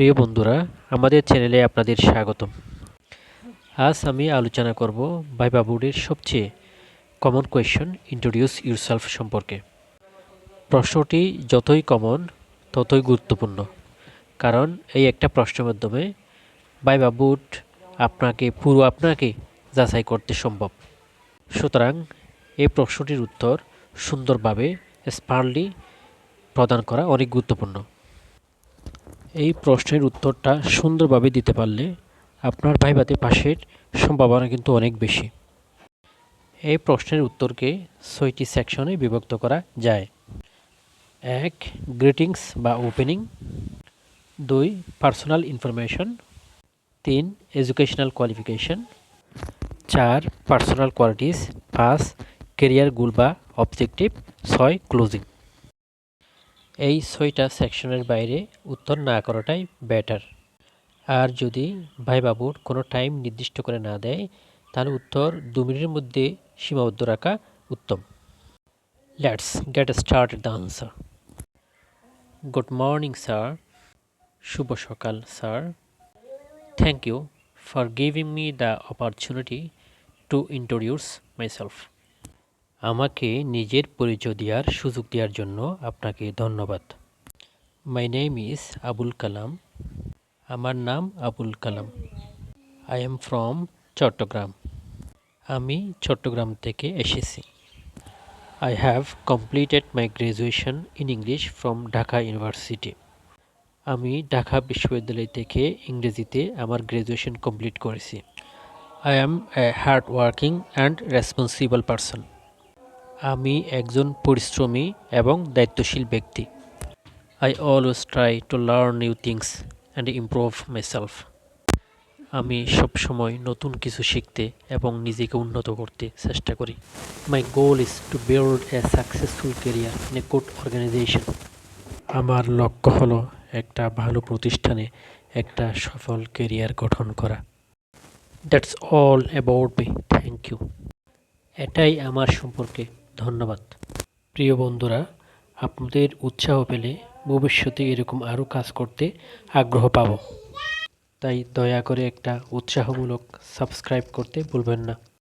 প্রিয় বন্ধুরা, আমাদের চ্যানেলে আপনাদের স্বাগতম। আজ আমি আলোচনা করব ভাইবা বোর্ডের সবচেয়ে কমন কোয়েশ্চন ইন্ট্রোডিউস ইউরসেলফ সম্পর্কে। প্রশ্নটি যতই কমন ততই গুরুত্বপূর্ণ, কারণ এই একটা প্রশ্নের মাধ্যমে ভাইবা বোর্ড আপনাকে যাচাই করতে সম্ভব। সুতরাং এই প্রশ্নটির উত্তর সুন্দরভাবে স্পারলি প্রদান করা অনেক গুরুত্বপূর্ণ। এই প্রশ্নের উত্তরটা সুন্দরভাবে দিতে পারলে আপনার ভাইভাতে পাশের সম্ভাবনা কিন্তু অনেক বেশি। এই প্রশ্নের উত্তরকে ৬টি সেকশনে বিভক্ত করা যায়। ১. গ্রিটিংস বা opening. ২. Personal information. ৩. Educational qualification. ৪. Personal qualities. ৫. Career goal বা অবজেক্টিভ। ৬. ক্লোজিং। এই ৬টা সেকশনের বাইরে উত্তর না করাটাই বেটার। আর যদি ভাইবা বোর্ড কোনো টাইম নির্দিষ্ট করে না দেয়, তাহলে উত্তর ২ মিনিটের মধ্যে সীমাবদ্ধ রাখা উত্তম। Let's get started the answer. Good morning sir. শুভ সকাল স্যার। Thank you for giving me the opportunity to introduce myself. আমাকে নিজের পরিচয় দেওয়ার সুযোগ দেওয়ার জন্য আপনাকে ধন্যবাদ। My name is Abul Kalam. আমার নাম Abul Kalam. I am from Chattogram. আমি চট্টগ্রাম থেকে এসেছি। I have completed my graduation in English from Dhaka university. আমি ঢাকা বিশ্ববিদ্যালয় থেকে ইংরেজিতে আমার গ্র্যাজুয়েশন কমপ্লিট করেছি। I am A hard working and responsible person. আমি একজন পরিশ্রমী এবং দায়িত্বশীল ব্যক্তি। I always try to learn new things and improve myself. আমি সবসময় নতুন কিছু শিখতে এবং নিজেকে উন্নত করতে চেষ্টা করি। My goal is to build a successful career in a good organization. আমার লক্ষ্য হলো একটা ভালো প্রতিষ্ঠানে একটা সফল ক্যারিয়ার গঠন করা। That's all about me. Thank you. এটাই আমার সম্পর্কে, ধন্যবাদ। প্রিয় বন্ধুরা, আপনাদের উৎসাহ পেলে ভবিষ্যতে এরকম আরও কাজ করতে আগ্রহ পাব। তাই দয়া করে একটা উৎসাহমূলক সাবস্ক্রাইব করতে ভুলবেন না।